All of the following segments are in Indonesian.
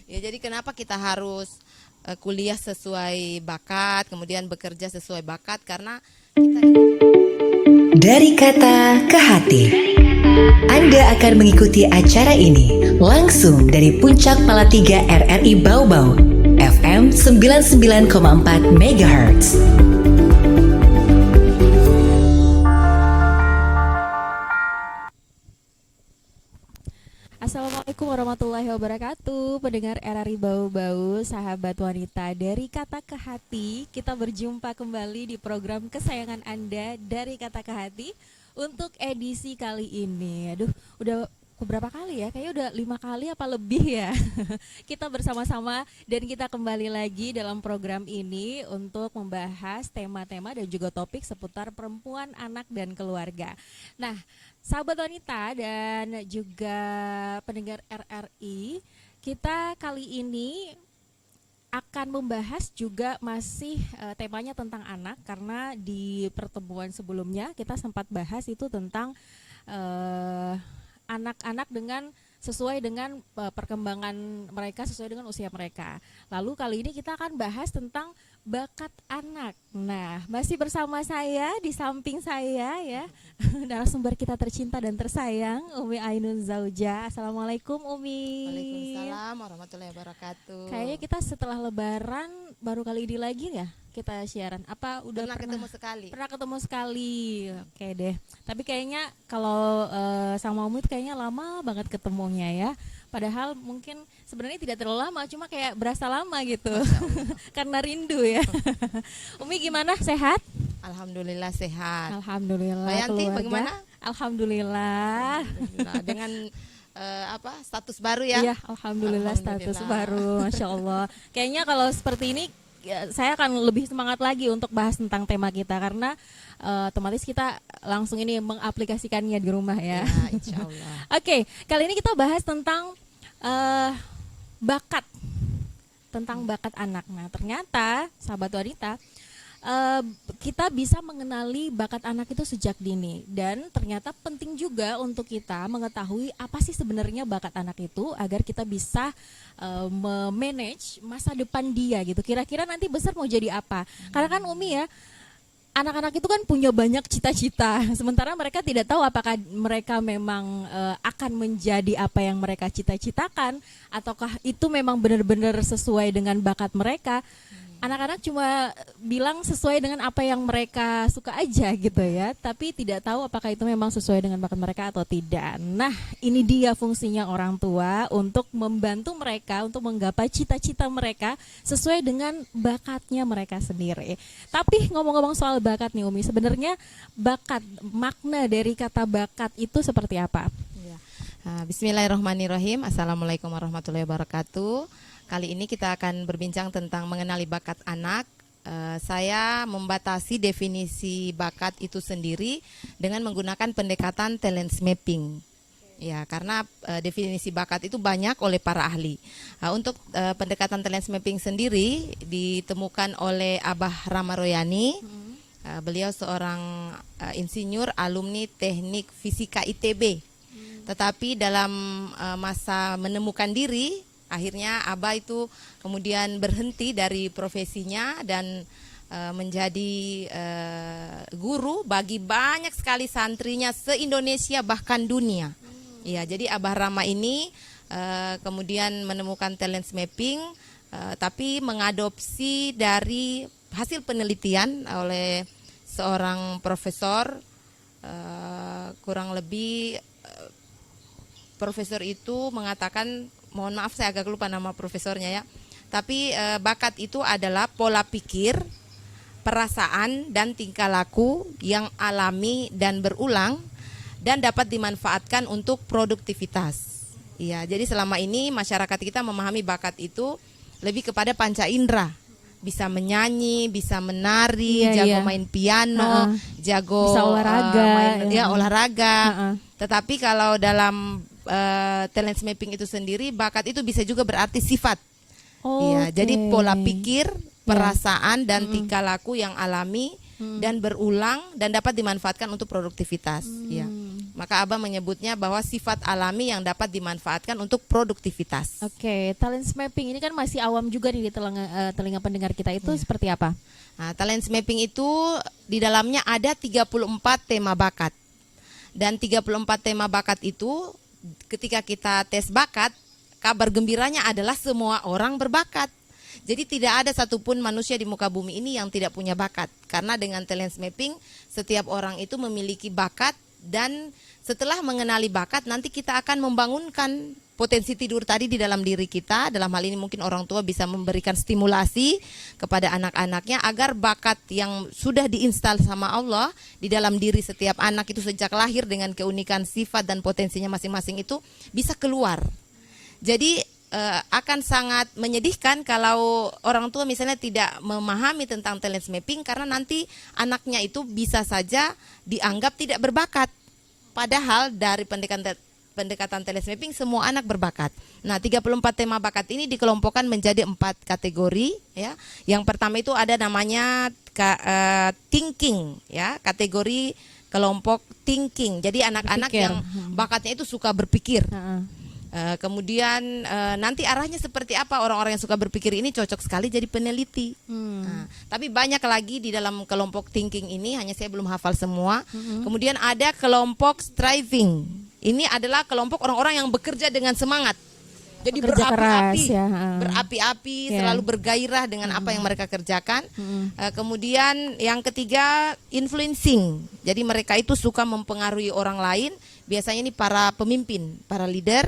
Ya, jadi kenapa kita harus kuliah sesuai bakat, kemudian bekerja sesuai bakat, karena kita Dari kata ke hati. Anda akan mengikuti acara ini langsung dari Puncak Malatiga RRI Bau Bau, FM 99,4 MHz. Assalamualaikum warahmatullahi wabarakatuh. Pendengar RRI Bau Bau, sahabat wanita dari Kata ke Hati, kita berjumpa kembali di program kesayangan Anda Dari Kata ke Hati untuk edisi kali ini. Aduh, udah beberapa kali ya, kayaknya udah 5 kali apa lebih ya. Kita bersama-sama dan kita kembali lagi dalam program ini untuk membahas tema-tema dan juga topik seputar perempuan, anak, dan keluarga. Nah, sahabat wanita dan juga pendengar RRI, kita kali ini akan membahas juga masih temanya tentang anak, karena di pertemuan sebelumnya kita sempat bahas itu tentang anak-anak dengan sesuai dengan perkembangan mereka, sesuai dengan usia mereka. Lalu kali ini kita akan bahas tentang bakat anak. Nah, masih bersama saya, di samping saya ya, narasumber kita tercinta dan tersayang, Umi Ainun Zauja. Assalamualaikum Umi. Waalaikumsalam warahmatullahi wabarakatuh. Kayaknya kita setelah Lebaran baru kali ini lagi ya kita siaran. Apa udah pernah ketemu sekali? Pernah ketemu sekali. Oke deh. Tapi kayaknya kalau sama Umi itu kayaknya lama banget ketemunya ya. Padahal mungkin sebenarnya tidak terlalu lama, cuma kayak berasa lama gitu. Karena rindu ya. Umi gimana? Sehat? Alhamdulillah sehat. Alhamdulillah. Mbak Yanti keluarga? bagaimana? Alhamdulillah. Alhamdulillah. Dengan status baru ya? Iya, alhamdulillah status baru, Masya Allah. Kayaknya kalau seperti ini ya, saya akan lebih semangat lagi untuk bahas tentang tema kita, karena otomatis kita langsung ini mengaplikasikannya di rumah ya. Ya, insya Allah. Oke, kali ini kita bahas tentang bakat, tentang bakat anak. Nah, ternyata sahabat wanita, kita bisa mengenali bakat anak itu sejak dini, dan ternyata penting juga untuk kita mengetahui apa sih sebenarnya bakat anak itu agar kita bisa memanage masa depan dia gitu. Kira-kira nanti besar mau jadi apa? Karena kan Umi ya, anak-anak itu kan punya banyak cita-cita, sementara mereka tidak tahu apakah mereka memang akan menjadi apa yang mereka cita-citakan, ataukah itu memang benar-benar sesuai dengan bakat mereka. Anak-anak cuma bilang sesuai dengan apa yang mereka suka aja gitu ya, tapi tidak tahu apakah itu memang sesuai dengan bakat mereka atau tidak. Nah, ini dia fungsinya orang tua untuk membantu mereka untuk menggapai cita-cita mereka sesuai dengan bakatnya mereka sendiri. Tapi ngomong-ngomong soal bakat nih Umi, sebenarnya bakat, makna dari kata bakat itu seperti apa? Ya. Bismillahirrahmanirrahim. Assalamualaikum warahmatullahi wabarakatuh. Kali ini kita akan berbincang tentang mengenali bakat anak. Saya membatasi definisi bakat itu sendiri dengan menggunakan pendekatan talent mapping. Ya, karena definisi bakat itu banyak oleh para ahli. Untuk pendekatan talent mapping sendiri ditemukan oleh Abah Rama Royani. Beliau seorang insinyur alumni Teknik Fisika ITB. Tetapi dalam masa menemukan diri, akhirnya Abah itu kemudian berhenti dari profesinya dan menjadi guru bagi banyak sekali santrinya se-Indonesia bahkan dunia. Ya, jadi Abah Rama ini kemudian menemukan talent mapping, tapi mengadopsi dari hasil penelitian oleh seorang profesor, kurang lebih profesor itu mengatakan, mohon maaf saya agak lupa nama profesornya ya, tapi bakat itu adalah pola pikir, perasaan dan tingkah laku yang alami dan berulang dan dapat dimanfaatkan untuk produktivitas. Iya, jadi selama ini masyarakat kita memahami bakat itu lebih kepada panca indera. Bisa menyanyi, bisa menari, jago main piano, jago bisa olahraga, olahraga. Tetapi kalau dalam talent mapping itu sendiri, bakat itu bisa juga berarti sifat. Iya, jadi pola pikir, perasaan dan tingkah laku yang alami dan berulang dan dapat dimanfaatkan untuk produktivitas. Ya. Maka Abah menyebutnya bahwa sifat alami yang dapat dimanfaatkan untuk produktivitas. Oke, talent mapping ini kan masih awam juga nih di telinga pendengar kita, itu seperti apa? Nah, talent mapping itu di dalamnya ada 34 tema bakat. Dan 34 tema bakat itu ketika kita tes bakat, kabar gembiranya adalah semua orang berbakat. Jadi tidak ada satupun manusia di muka bumi ini yang tidak punya bakat. Karena dengan talent mapping, setiap orang itu memiliki bakat, dan setelah mengenali bakat, nanti kita akan membangunkan potensi tidur tadi di dalam diri kita. Dalam hal ini mungkin orang tua bisa memberikan stimulasi kepada anak-anaknya agar bakat yang sudah diinstal sama Allah di dalam diri setiap anak itu sejak lahir dengan keunikan sifat dan potensinya masing-masing itu bisa keluar. Jadi akan sangat menyedihkan kalau orang tua misalnya tidak memahami tentang talent mapping, karena nanti anaknya itu bisa saja dianggap tidak berbakat. Padahal dari pendekatan talent mapping semua anak berbakat. Nah, 34 tema bakat ini dikelompokkan menjadi 4 kategori ya. Yang pertama itu ada namanya thinking ya, kategori kelompok thinking. Jadi anak-anak Berpikir. yang bakatnya itu suka berpikir. Heeh. Kemudian nanti arahnya seperti apa, orang-orang yang suka berpikir ini cocok sekali jadi peneliti. Nah, tapi banyak lagi di dalam kelompok thinking ini, hanya saya belum hafal semua. Kemudian ada kelompok striving. Ini adalah kelompok orang-orang yang bekerja dengan semangat. Jadi Bekerja berapi-api, keras, ya. berapi-api, Ya. selalu bergairah dengan apa yang mereka kerjakan. Kemudian yang ketiga influencing. Jadi mereka itu suka mempengaruhi orang lain. Biasanya ini para pemimpin, para leader.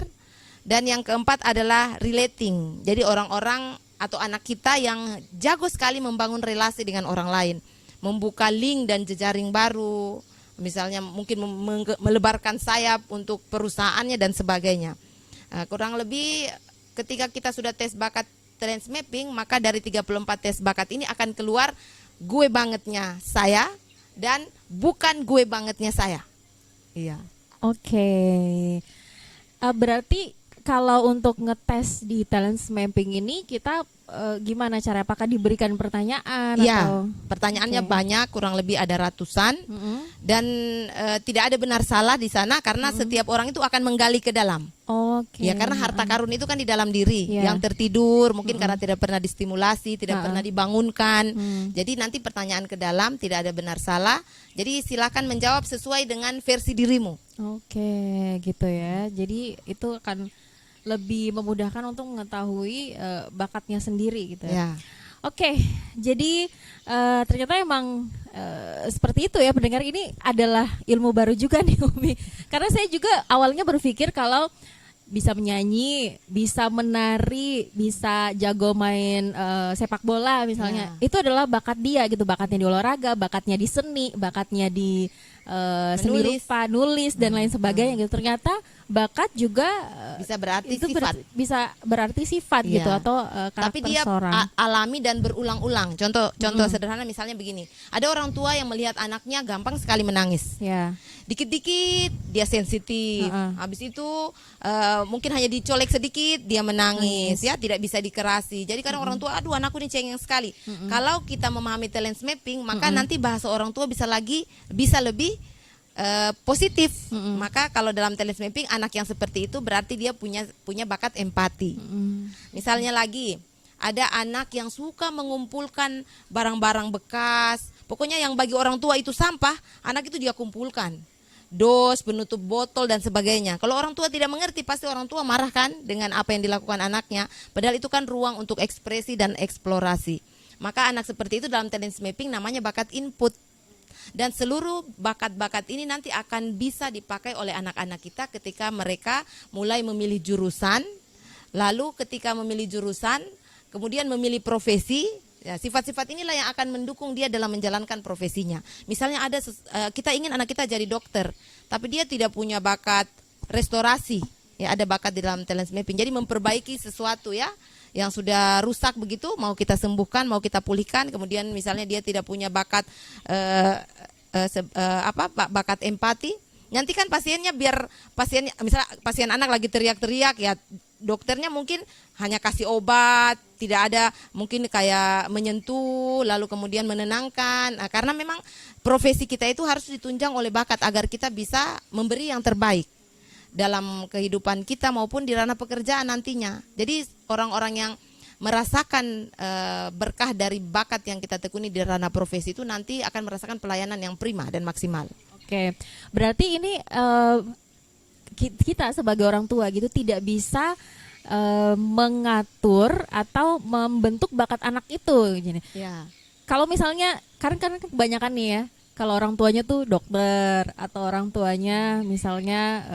Dan yang keempat adalah relating. Jadi orang-orang atau anak kita yang jago sekali membangun relasi dengan orang lain, membuka link dan jejaring baru, misalnya mungkin melebarkan sayap untuk perusahaannya dan sebagainya. Kurang lebih ketika kita sudah tes bakat talent mapping, maka dari 34 tes bakat ini akan keluar gue bangetnya saya dan bukan gue bangetnya saya. Iya. Oke. Berarti kalau untuk ngetes di talent mapping ini kita gimana cara? Apakah diberikan pertanyaan Iya, atau pertanyaannya Oke. banyak, kurang lebih ada ratusan. Dan tidak ada benar salah di sana karena setiap orang itu akan menggali ke dalam. Oke. Ya, karena harta karun itu kan di dalam diri. Iya. Yang tertidur mungkin karena tidak pernah distimulasi, tidak pernah dibangunkan. Jadi nanti pertanyaan ke dalam, tidak ada benar salah. Jadi silakan menjawab sesuai dengan versi dirimu. Oke, gitu ya. Jadi itu akan lebih memudahkan untuk mengetahui bakatnya sendiri gitu ya. Ya. Oke, jadi ternyata emang seperti itu ya pendengar, ini adalah ilmu baru juga nih Umi. Karena saya juga awalnya berpikir kalau bisa menyanyi, bisa menari, bisa jago main sepak bola misalnya, itu adalah bakat dia gitu, bakatnya di olahraga, bakatnya di seni, bakatnya di seni Menulis. rupa, nulis dan lain sebagainya gitu. Ternyata bakat juga Bisa berarti itu sifat. bisa berarti sifat Iya. gitu atau karakter Tapi dia seorang. alami dan berulang-ulang. Contoh sederhana misalnya begini. Ada orang tua yang melihat anaknya gampang sekali menangis. Ya. Dikit-dikit dia sensitif. Habis itu mungkin hanya dicolek sedikit dia menangis, ya tidak bisa dikerasi. Jadi kadang orang tua, aduh anakku ini cengeng sekali. Kalau kita memahami talent mapping, maka nanti bahasa orang tua bisa lebih positif. Maka kalau dalam talent mapping anak yang seperti itu berarti dia punya bakat empati. Misalnya lagi ada anak yang suka mengumpulkan barang-barang bekas. Pokoknya yang bagi orang tua itu sampah, anak itu dia kumpulkan. Dos, penutup botol dan sebagainya. Kalau orang tua tidak mengerti, pasti orang tua marah kan dengan apa yang dilakukan anaknya. Padahal itu kan ruang untuk ekspresi dan eksplorasi. Maka anak seperti itu dalam talent mapping namanya bakat input. Dan seluruh bakat-bakat ini nanti akan bisa dipakai oleh anak-anak kita ketika mereka mulai memilih jurusan. Lalu ketika memilih jurusan, kemudian memilih profesi. Ya, sifat-sifat inilah yang akan mendukung dia dalam menjalankan profesinya. Misalnya ada kita ingin anak kita jadi dokter, tapi dia tidak punya bakat restorasi. Ya, ada bakat di dalam talent mapping. Jadi memperbaiki sesuatu ya yang sudah rusak begitu, mau kita sembuhkan, mau kita pulihkan. Kemudian misalnya dia tidak punya bakat bakat empati. Nanti kan pasiennya misalnya pasien anak lagi teriak-teriak ya, dokternya mungkin hanya kasih obat, tidak ada mungkin kayak menyentuh lalu kemudian menenangkan. Nah, karena memang profesi kita itu harus ditunjang oleh bakat agar kita bisa memberi yang terbaik dalam kehidupan kita maupun di ranah pekerjaan nantinya. Jadi orang-orang yang merasakan berkah dari bakat yang kita tekuni di ranah profesi itu nanti akan merasakan pelayanan yang prima dan maksimal. Oke, berarti ini kita sebagai orang tua gitu tidak bisa mengatur atau membentuk bakat anak itu gini. Ya. Kalau misalnya karena kebanyakan nih ya, kalau orang tuanya tuh dokter atau orang tuanya misalnya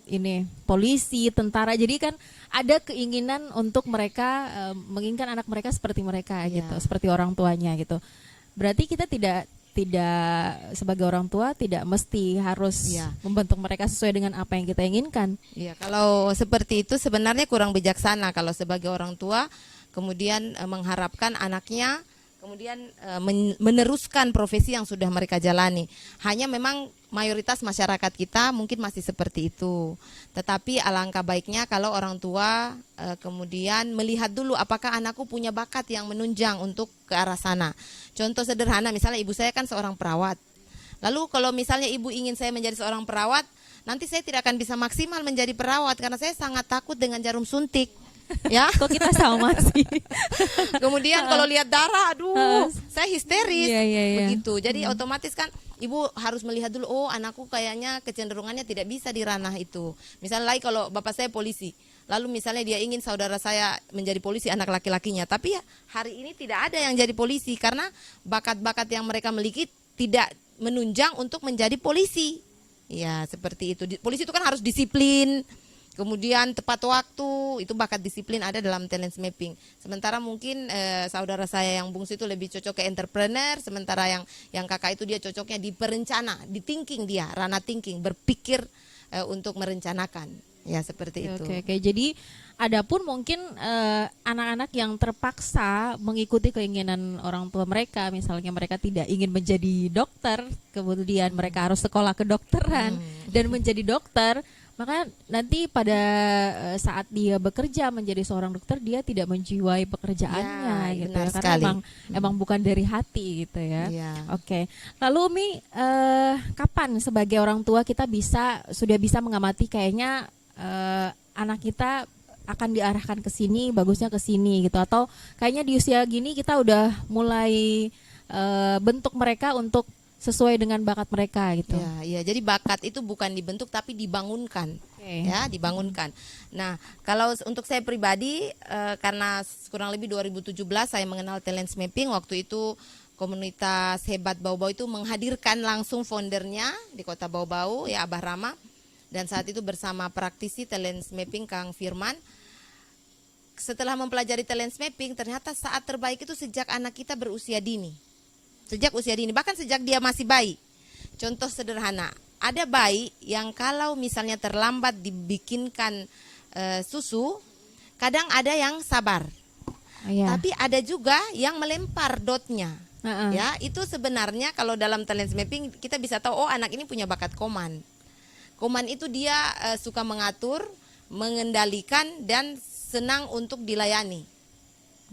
ini polisi, tentara, jadi kan ada keinginan untuk mereka menginginkan anak mereka seperti mereka Ya. gitu, seperti orang tuanya gitu. Berarti kita tidak sebagai orang tua tidak mesti harus Ya. membentuk mereka sesuai dengan apa yang kita inginkan. Iya, kalau seperti itu sebenarnya kurang bijaksana kalau sebagai orang tua kemudian mengharapkan anaknya kemudian meneruskan profesi yang sudah mereka jalani. Hanya memang mayoritas masyarakat kita mungkin masih seperti itu. Tetapi alangkah baiknya kalau orang tua kemudian melihat dulu apakah anakku punya bakat yang menunjang untuk ke arah sana. Contoh sederhana, misalnya ibu saya kan seorang perawat. Lalu kalau misalnya ibu ingin saya menjadi seorang perawat, nanti saya tidak akan bisa maksimal menjadi perawat karena saya sangat takut dengan jarum suntik. Ya. Kok kita sama sih? Kemudian kalau lihat darah, aduh, saya histeris. Iya. Begitu. Jadi otomatis kan ibu harus melihat dulu, oh anakku kayaknya kecenderungannya tidak bisa di ranah itu. Misalnya lagi kalau bapak saya polisi, lalu misalnya dia ingin saudara saya menjadi polisi anak laki-lakinya, tapi ya hari ini tidak ada yang jadi polisi karena bakat-bakat yang mereka miliki tidak menunjang untuk menjadi polisi. Ya, seperti itu. Polisi itu kan harus disiplin. Kemudian tepat waktu, itu bakat disiplin ada dalam talent mapping. Sementara mungkin saudara saya yang bungsu itu lebih cocok ke entrepreneur, sementara yang kakak itu dia cocoknya di perencana, di thinking dia, ranah thinking, berpikir untuk merencanakan. Ya, seperti itu. Oke. Jadi adapun mungkin anak-anak yang terpaksa mengikuti keinginan orang tua mereka, misalnya mereka tidak ingin menjadi dokter, kemudian mereka harus sekolah kedokteran dan menjadi dokter. Maka nanti pada saat dia bekerja menjadi seorang dokter, dia tidak menjiwai pekerjaannya Ya, gitu benar ya, sekali. karena emang bukan dari hati gitu ya. Ya. Oke. Lalu Umi, kapan sebagai orang tua kita sudah bisa mengamati kayaknya anak kita akan diarahkan ke sini, bagusnya ke sini gitu, atau kayaknya di usia gini kita udah mulai bentuk mereka untuk sesuai dengan bakat mereka gitu. Ya, jadi bakat itu bukan dibentuk tapi dibangunkan. Oke. Ya, dibangunkan. Nah, kalau untuk saya pribadi karena kurang lebih 2017 saya mengenal talent mapping, waktu itu komunitas hebat Bau-Bau itu menghadirkan langsung foundernya di Kota Bau-Bau, ya Abah Rama, dan saat itu bersama praktisi talent mapping Kang Firman. Setelah mempelajari talent mapping, ternyata saat terbaik itu sejak anak kita berusia dini. Sejak usia dini, bahkan sejak dia masih bayi. Contoh sederhana, ada bayi yang kalau misalnya terlambat dibikinkan susu, kadang ada yang sabar. Iya. Tapi ada juga yang melempar dotnya. Ya, itu sebenarnya kalau dalam talent mapping kita bisa tahu, oh anak ini punya bakat koman. Koman itu dia suka mengatur, mengendalikan dan senang untuk dilayani.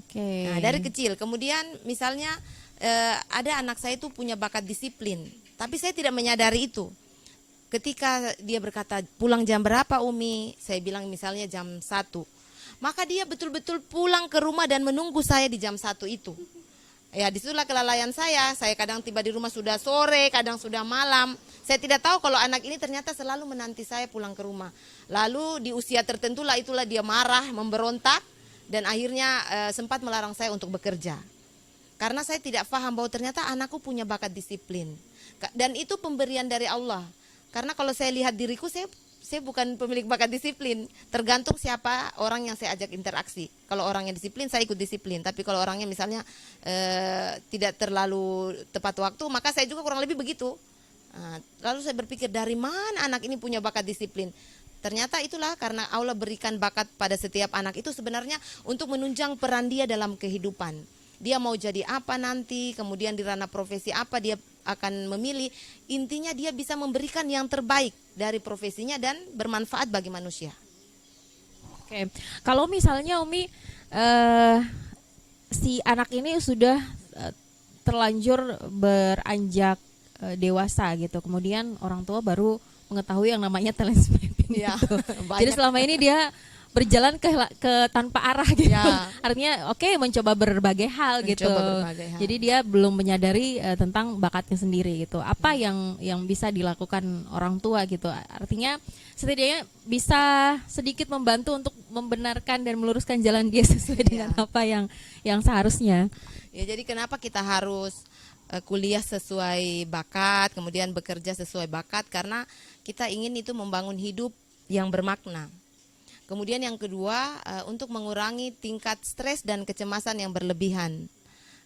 Oke. Nah, dari kecil. Kemudian misalnya ada anak saya itu punya bakat disiplin, tapi saya tidak menyadari itu. Ketika dia berkata, pulang jam berapa Umi? Saya bilang misalnya jam 1. Maka dia betul-betul pulang ke rumah dan menunggu saya di jam 1 itu. Ya, disitulah kelalaian saya. Saya kadang tiba di rumah sudah sore, kadang sudah malam. Saya tidak tahu kalau anak ini ternyata selalu menanti saya pulang ke rumah. Lalu di usia tertentu lah itulah dia marah, memberontak, dan akhirnya sempat melarang saya untuk bekerja. Karena saya tidak paham bahwa ternyata anakku punya bakat disiplin. Dan itu pemberian dari Allah. Karena kalau saya lihat diriku, saya bukan pemilik bakat disiplin. Tergantung siapa orang yang saya ajak interaksi. Kalau orangnya disiplin, saya ikut disiplin. Tapi kalau orangnya misalnya tidak terlalu tepat waktu, maka saya juga kurang lebih begitu. Lalu saya berpikir, dari mana anak ini punya bakat disiplin? Ternyata itulah karena Allah berikan bakat pada setiap anak itu sebenarnya untuk menunjang peran dia dalam kehidupan. Dia mau jadi apa nanti, kemudian di ranah profesi apa dia akan memilih. Intinya dia bisa memberikan yang terbaik dari profesinya dan bermanfaat bagi manusia. Oke, kalau misalnya Umi si anak ini sudah terlanjur beranjak dewasa gitu, kemudian orang tua baru mengetahui yang namanya talent mapping Ya, gitu. Jadi banyak. selama ini dia berjalan ke tanpa arah gitu. Ya. Artinya mencoba berbagai hal gitu. Mencoba berbagai hal. Jadi dia belum menyadari tentang bakatnya sendiri gitu. Apa yang bisa dilakukan orang tua gitu. Artinya setidaknya bisa sedikit membantu untuk membenarkan dan meluruskan jalan dia sesuai dengan apa yang seharusnya. Ya, jadi kenapa kita harus kuliah sesuai bakat, kemudian bekerja sesuai bakat, karena kita ingin itu membangun hidup yang bermakna. Kemudian yang kedua, untuk mengurangi tingkat stres dan kecemasan yang berlebihan.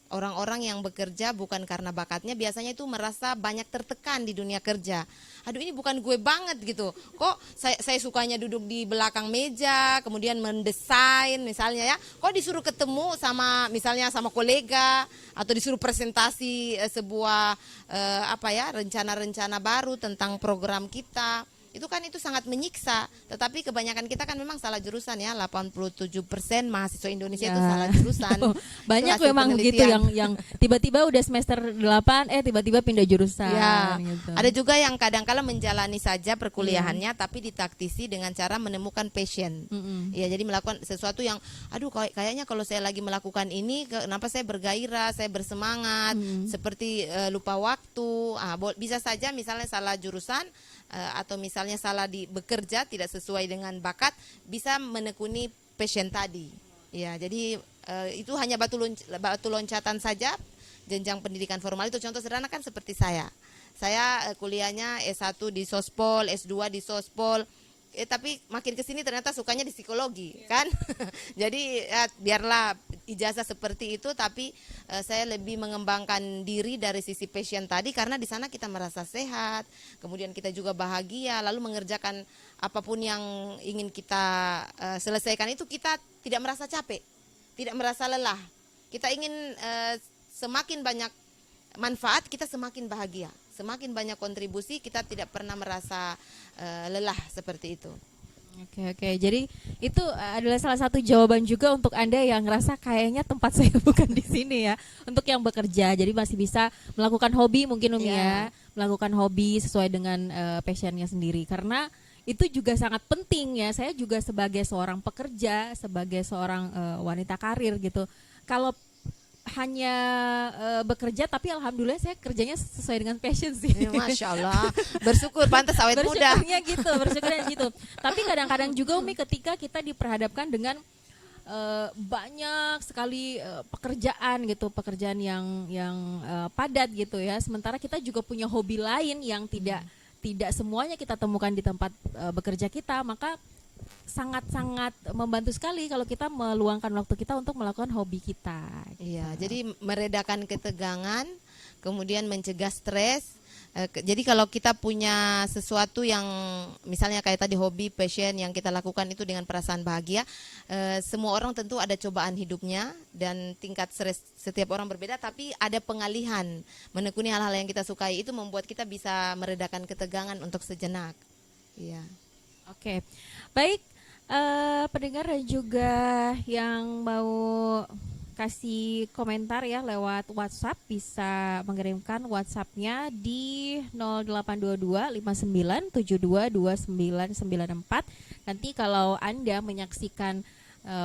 Orang-orang yang bekerja bukan karena bakatnya biasanya itu merasa banyak tertekan di dunia kerja. Aduh, ini bukan gue banget gitu. Kok saya sukanya duduk di belakang meja, kemudian mendesain misalnya ya. Kok disuruh ketemu sama misalnya sama kolega atau disuruh presentasi sebuah rencana-rencana baru tentang program kita. Itu kan itu sangat menyiksa, tetapi kebanyakan kita kan memang salah jurusan ya. 87% mahasiswa Indonesia itu salah jurusan. Banyak Itu hasil memang gitu penelitian. yang tiba-tiba udah semester 8 tiba-tiba pindah jurusan Ya, gitu. ada juga yang kadang-kala menjalani saja perkuliahannya tapi ditaktisi dengan cara menemukan passion. Ya, jadi melakukan sesuatu yang aduh kayaknya kalau saya lagi melakukan ini kenapa saya bergairah, saya bersemangat, seperti lupa waktu. Bisa saja misalnya salah jurusan atau misalnya salah di bekerja tidak sesuai dengan bakat, bisa menekuni passion tadi. Ya, jadi itu hanya batu loncatan saja. Jenjang pendidikan formal itu contoh sederhana kan seperti saya. Saya kuliahnya S1 di Sospol, S2 di Sospol. Tapi makin kesini ternyata sukanya di psikologi, kan? Jadi biarlah ijazah seperti itu, tapi saya lebih mengembangkan diri dari sisi passion tadi, karena di sana kita merasa sehat, kemudian kita juga bahagia, lalu mengerjakan apapun yang ingin kita selesaikan itu kita tidak merasa capek, tidak merasa lelah. Kita ingin semakin banyak manfaat, kita semakin bahagia. Semakin banyak kontribusi, kita tidak pernah merasa lelah seperti itu. Oke. Jadi itu adalah salah satu jawaban juga untuk Anda yang ngerasa kayaknya tempat saya bukan di sini ya. Untuk yang bekerja, jadi masih bisa melakukan hobi mungkin Umi ya. Melakukan hobi sesuai dengan passionnya sendiri. Karena itu juga sangat penting ya. Saya juga sebagai seorang pekerja, sebagai seorang wanita karir gitu. Kalau hanya bekerja, tapi alhamdulillah saya kerjanya sesuai dengan passion sih. Ya, Masya Allah, bersyukur, pantas awet muda. Bersyukurnya gitu. Tapi kadang-kadang juga Umi ketika kita diperhadapkan dengan banyak sekali pekerjaan gitu, pekerjaan yang padat gitu ya. Sementara kita juga punya hobi lain yang tidak semuanya kita temukan di tempat bekerja kita, maka sangat-sangat membantu sekali kalau kita meluangkan waktu kita untuk melakukan hobi kita. Iya, jadi meredakan ketegangan, kemudian mencegah stres. Jadi kalau kita punya sesuatu yang misalnya kayak tadi hobi, passion yang kita lakukan itu dengan perasaan bahagia, semua orang tentu ada cobaan hidupnya dan tingkat stres setiap orang berbeda, tapi ada pengalihan menekuni hal-hal yang kita sukai, itu membuat kita bisa meredakan ketegangan untuk sejenak. Iya. Oke, baik pendengar dan juga yang mau kasih komentar ya lewat WhatsApp bisa mengirimkan WhatsApp-nya di 0822 5972 2994. Nanti kalau Anda menyaksikan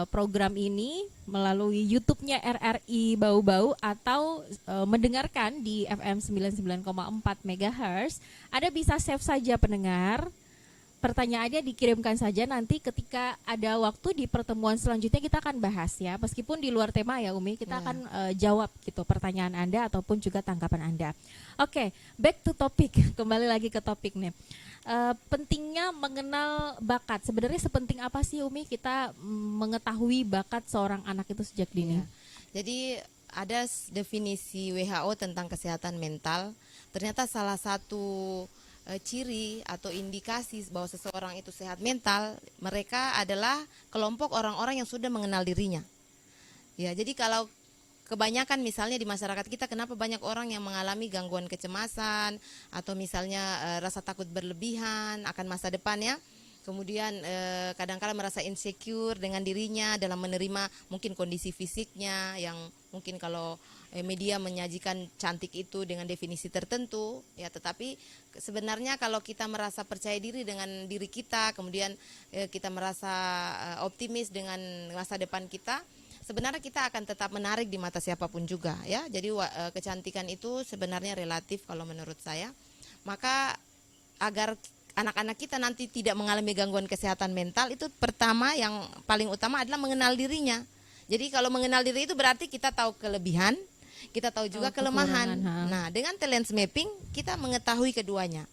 program ini melalui YouTube-nya RRI Bau-Bau atau mendengarkan di FM 99,4 MHz, Anda bisa save saja pendengar. Pertanyaannya dikirimkan saja, nanti ketika ada waktu di pertemuan selanjutnya kita akan bahas ya. Meskipun di luar tema ya Umi, kita akan jawab gitu pertanyaan Anda ataupun juga tanggapan Anda. Oke, back to topic. Kembali lagi ke topik nih. Pentingnya mengenal bakat. Sebenarnya sepenting apa sih Umi kita mengetahui bakat seorang anak itu sejak dini? Ya. Jadi ada definisi WHO tentang kesehatan mental. Ternyata salah satu ciri atau indikasi bahwa seseorang itu sehat mental, mereka adalah kelompok orang-orang yang sudah mengenal dirinya. Ya, jadi kalau kebanyakan misalnya di masyarakat kita, kenapa banyak orang yang mengalami gangguan kecemasan atau misalnya rasa takut berlebihan akan masa depannya? Kemudian kadang-kala merasa insecure dengan dirinya dalam menerima mungkin kondisi fisiknya yang mungkin kalau media menyajikan cantik itu dengan definisi tertentu ya, tetapi sebenarnya kalau kita merasa percaya diri dengan diri kita, kemudian kita merasa optimis dengan masa depan kita, sebenarnya kita akan tetap menarik di mata siapapun juga ya. Jadi kecantikan itu sebenarnya relatif kalau menurut saya. Maka agar anak-anak kita nanti tidak mengalami gangguan kesehatan mental, itu pertama yang paling utama adalah mengenal dirinya. Jadi kalau mengenal diri itu berarti kita tahu kelebihan, kita tahu juga kelemahan. Nah, dengan talent mapping kita mengetahui keduanya.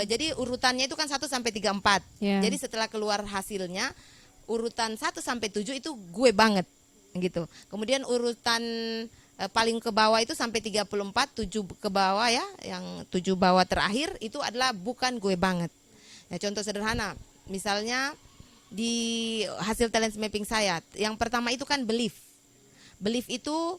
Jadi urutannya itu kan 1 sampai 3 4. Yeah. Jadi setelah keluar hasilnya urutan 1 sampai 7 itu gue banget gitu. Kemudian urutan paling ke bawah itu sampai 34, 7 ke bawah ya, yang 7 bawah terakhir itu adalah bukan gue banget. Ya, contoh sederhana, misalnya di hasil talent mapping saya, yang pertama itu kan belief. Belief itu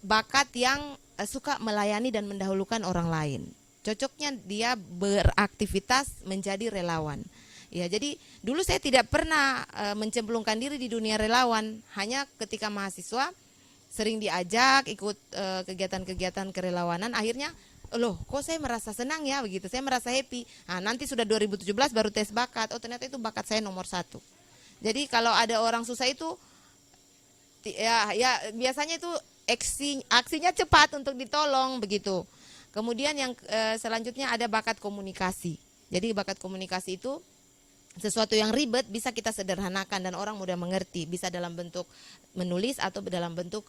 bakat yang suka melayani dan mendahulukan orang lain. Cocoknya dia beraktivitas menjadi relawan. Ya, jadi dulu saya tidak pernah mencemplungkan diri di dunia relawan, hanya ketika mahasiswa sering diajak ikut kegiatan-kegiatan kerelawanan, akhirnya loh kok saya merasa senang ya begitu, saya merasa happy. Nah, nanti sudah 2017 baru tes bakat, oh ternyata itu bakat saya nomor 1. Jadi kalau ada orang susah itu ya biasanya itu aksinya cepat untuk ditolong begitu. Kemudian yang selanjutnya ada bakat komunikasi. Jadi bakat komunikasi itu sesuatu yang ribet bisa kita sederhanakan dan orang mudah mengerti, bisa dalam bentuk menulis atau dalam bentuk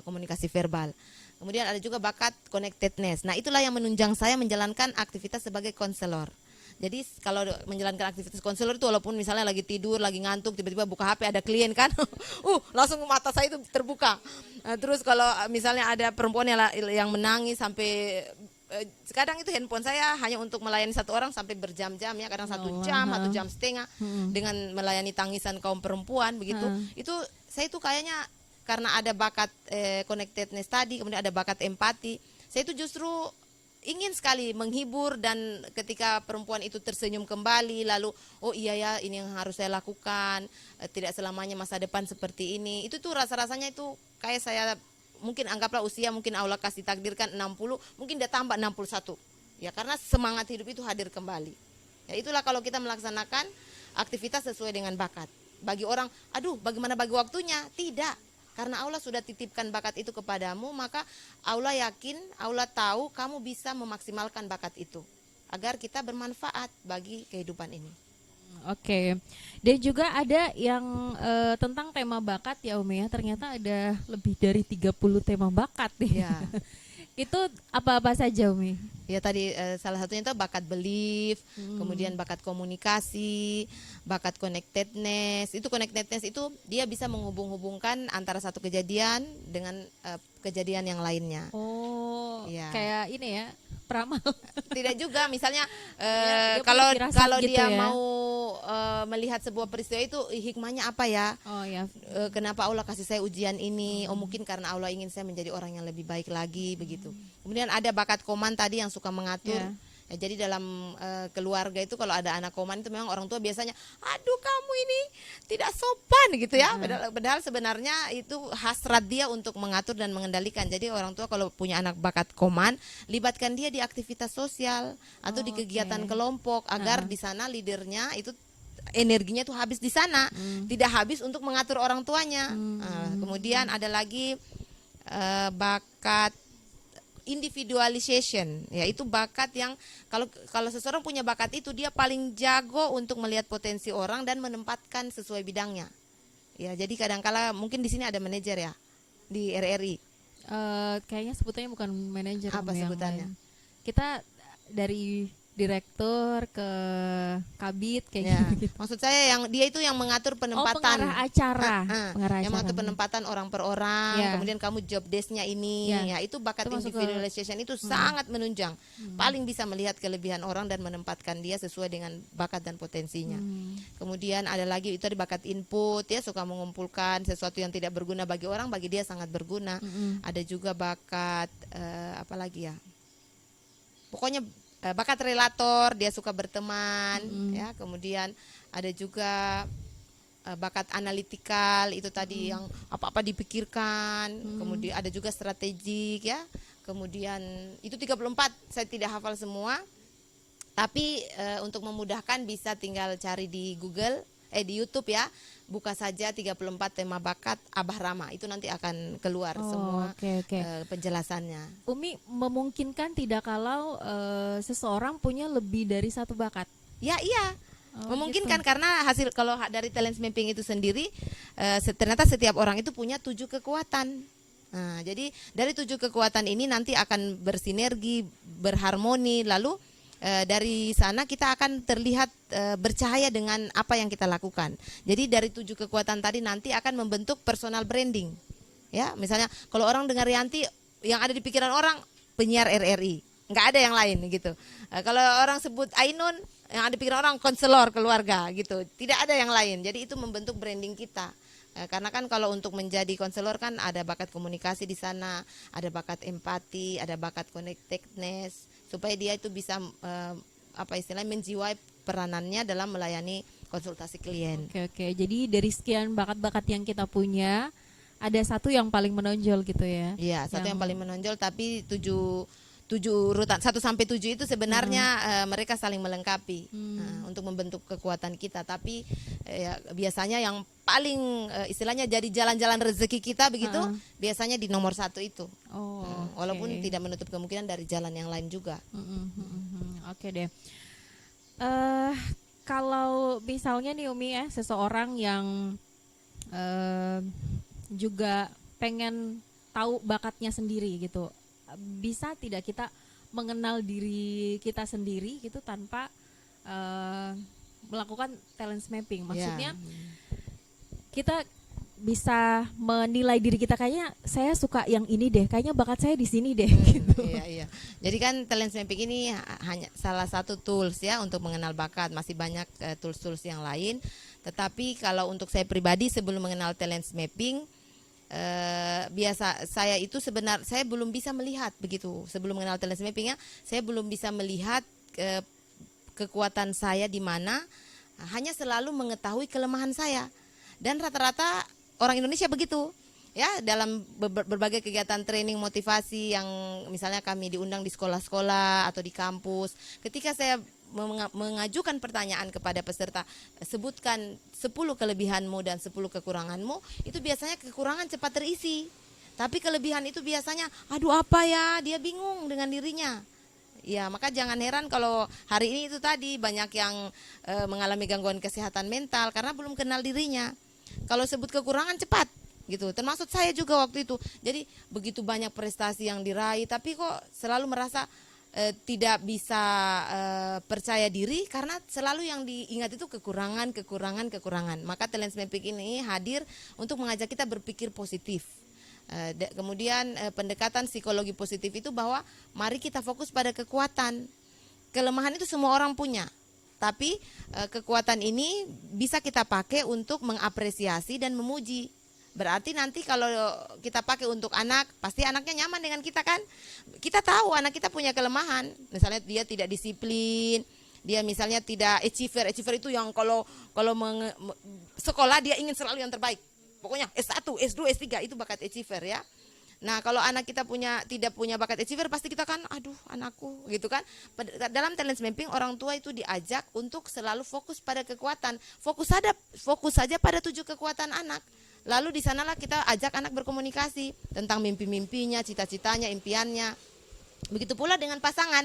komunikasi verbal. Kemudian ada juga bakat connectedness. Nah, itulah yang menunjang saya menjalankan aktivitas sebagai konselor. Jadi kalau menjalankan aktivitas konselor itu walaupun misalnya lagi tidur, lagi ngantuk, tiba-tiba buka HP ada klien kan, langsung mata saya itu terbuka. Nah, terus kalau misalnya ada perempuan yang menangis sampai kadang itu handphone saya hanya untuk melayani satu orang sampai berjam-jam ya, kadang 1 jam, 1 jam setengah dengan melayani tangisan kaum perempuan begitu. Itu saya itu kayaknya karena ada bakat connectedness tadi, kemudian ada bakat empati. Saya itu justru ingin sekali menghibur, dan ketika perempuan itu tersenyum kembali lalu oh iya ya ini yang harus saya lakukan, tidak selamanya masa depan seperti ini. Itu tuh rasa-rasanya itu kayak saya mungkin anggaplah usia mungkin Allah kasih takdirkan 60, mungkin dia tambah 61. Ya karena semangat hidup itu hadir kembali. Ya itulah kalau kita melaksanakan aktivitas sesuai dengan bakat. Bagi orang, aduh bagaimana bagi waktunya? Tidak. Karena Allah sudah titipkan bakat itu kepadamu, maka Allah yakin, Allah tahu kamu bisa memaksimalkan bakat itu agar kita bermanfaat bagi kehidupan ini. Oke. Dan juga ada yang tentang tema bakat ya Umi ya. Ternyata ada lebih dari 30 tema bakat nih. Ya. Itu apa-apa saja Umi? Ya tadi salah satunya itu bakat belief, kemudian bakat komunikasi, bakat connectedness. Itu connectedness itu dia bisa menghubung-hubungkan antara satu kejadian dengan kejadian yang lainnya. Oh, ya. Kayak ini ya, peramal. Tidak juga, misalnya Dia kalau gitu dia ya. mau melihat sebuah peristiwa itu hikmahnya apa ya? Oh ya. Kenapa Allah kasih saya ujian ini? Oh mungkin karena Allah ingin saya menjadi orang yang lebih baik lagi begitu. Kemudian ada bakat koman tadi yang suka mengatur. Ya. Ya, jadi dalam keluarga itu kalau ada anak koman itu memang orang tua biasanya, aduh kamu ini tidak sopan gitu ya. Padahal sebenarnya itu hasrat dia untuk mengatur dan mengendalikan. Jadi orang tua kalau punya anak bakat koman, libatkan dia di aktivitas sosial atau di kegiatan kelompok agar di sana leadernya itu energinya tuh habis di sana, tidak habis untuk mengatur orang tuanya. Kemudian ada lagi bakat individualization, yaitu bakat yang kalau seseorang punya bakat itu dia paling jago untuk melihat potensi orang dan menempatkan sesuai bidangnya. Ya, jadi kadangkala mungkin di sini ada manajer ya di RRI. Kayaknya sebutannya bukan manajer. Apa yang sebutannya? lain. Kita dari direktur ke kabit kayak Ya, gitu. maksud saya yang dia itu yang mengatur penempatan. pengarah acara. Pengarah Yang acara. mengatur penempatan orang per orang. Ya. Kemudian kamu job desk-nya ini. Ya. Ya, itu bakat Itu masuk ke- individualization itu sangat menunjang. Paling bisa melihat kelebihan orang dan menempatkan dia sesuai dengan bakat dan potensinya. Kemudian ada lagi itu ada bakat input, ya suka mengumpulkan sesuatu yang tidak berguna bagi orang, bagi dia sangat berguna. Ada juga bakat apa lagi ya? Pokoknya bakat relator, dia suka berteman, ya. Kemudian ada juga bakat analitikal, itu tadi yang apa-apa dipikirkan. Kemudian ada juga strategik, ya. Kemudian itu 34, saya tidak hafal semua. Tapi untuk memudahkan bisa tinggal cari di Google, di YouTube ya. Buka saja 34 tema bakat Abah Rama. Itu nanti akan keluar semua penjelasannya. Umi, memungkinkan tidak kalau seseorang punya lebih dari satu bakat? Ya, iya. Memungkinkan gitu. Karena hasil kalau dari talent mapping itu sendiri ternyata setiap orang itu punya 7 kekuatan. Nah, jadi dari 7 kekuatan ini nanti akan bersinergi, berharmoni, lalu dari sana kita akan terlihat bercahaya dengan apa yang kita lakukan. Jadi dari 7 kekuatan tadi nanti akan membentuk personal branding. Ya, misalnya kalau orang dengar Rianti, yang ada di pikiran orang penyiar RRI, nggak ada yang lain gitu. Kalau orang sebut Ainun, yang ada di pikiran orang konselor keluarga gitu. Tidak ada yang lain. Jadi itu membentuk branding kita. Karena kan kalau untuk menjadi konselor kan ada bakat komunikasi di sana, ada bakat empati, ada bakat connectedness, supaya dia itu bisa menjiwai peranannya dalam melayani konsultasi klien. Oke. Jadi dari sekian bakat-bakat yang kita punya, ada satu yang paling menonjol gitu ya? Iya, satu yang paling menonjol, tapi 7 urutan 1 sampai 7 itu sebenarnya mereka saling melengkapi untuk membentuk kekuatan kita. Tapi biasanya yang paling istilahnya jadi jalan-jalan rezeki kita begitu, biasanya di nomor 1 itu. Walaupun tidak menutup kemungkinan dari jalan yang lain juga. Oke deh. Kalau misalnya nih Umi ya, seseorang yang juga pengen tahu bakatnya sendiri gitu, bisa tidak kita mengenal diri kita sendiri gitu tanpa melakukan talent mapping? Maksudnya kita bisa menilai diri kita, kayaknya saya suka yang ini deh, kayaknya bakat saya di sini deh gitu. Iya. Jadi kan talent mapping ini hanya salah satu tools ya untuk mengenal bakat. Masih banyak tools-tools yang lain. Tetapi kalau untuk saya pribadi sebelum mengenal talent mapping, saya itu sebenarnya saya belum bisa melihat begitu. Sebelum mengenal talent mapping ya, saya belum bisa melihat kekuatan saya di mana, hanya selalu mengetahui kelemahan saya. Dan rata-rata orang Indonesia begitu. Ya, dalam berbagai kegiatan training motivasi yang misalnya kami diundang di sekolah-sekolah atau di kampus, ketika saya mengajukan pertanyaan kepada peserta, sebutkan 10 kelebihanmu dan 10 kekuranganmu, itu biasanya kekurangan cepat terisi. Tapi kelebihan itu biasanya, aduh apa ya, dia bingung dengan dirinya. Ya, maka jangan heran kalau hari ini itu tadi banyak yang mengalami gangguan kesehatan mental karena belum kenal dirinya. Kalau sebut kekurangan cepat gitu, termasuk saya juga waktu itu. Jadi begitu banyak prestasi yang diraih, tapi kok selalu merasa tidak bisa percaya diri karena selalu yang diingat itu kekurangan. Maka talent mapping ini hadir untuk mengajak kita berpikir positif. Kemudian pendekatan psikologi positif itu bahwa mari kita fokus pada kekuatan. Kelemahan itu semua orang punya, tapi kekuatan ini bisa kita pakai untuk mengapresiasi dan memuji. Berarti nanti kalau kita pakai untuk anak, pasti anaknya nyaman dengan kita kan. Kita tahu anak kita punya kelemahan. Misalnya dia tidak disiplin, dia misalnya tidak achiever. Achiever itu yang kalau sekolah dia ingin selalu yang terbaik. Pokoknya S1, S2, S3 itu bakat achiever ya. Nah, kalau anak kita tidak punya bakat achiever, pasti kita kan, aduh anakku gitu kan. Dalam talent mapping orang tua itu diajak untuk selalu fokus pada kekuatan. Fokus saja pada 7 kekuatan anak. Lalu di sanalah kita ajak anak berkomunikasi tentang mimpi-mimpinya, cita-citanya, impiannya. Begitu pula dengan pasangan.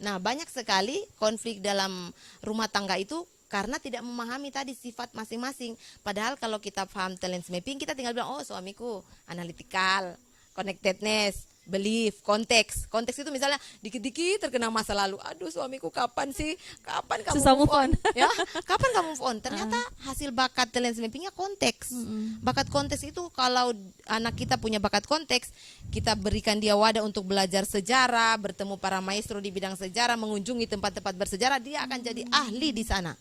Nah, banyak sekali konflik dalam rumah tangga itu karena tidak memahami tadi sifat masing-masing. Padahal kalau kita paham talent mapping, kita tinggal bilang, oh suamiku analitikal, connectedness, belief, konteks. Konteks itu misalnya dikit-dikit terkena masa lalu. Aduh suamiku kapan kamu susah move on? Ya, kapan kamu move on? Ternyata hasil bakat talent mappingnya konteks. Bakat konteks itu kalau anak kita punya bakat konteks, kita berikan dia wadah untuk belajar sejarah, bertemu para maestro di bidang sejarah, mengunjungi tempat-tempat bersejarah, dia akan jadi ahli di sana.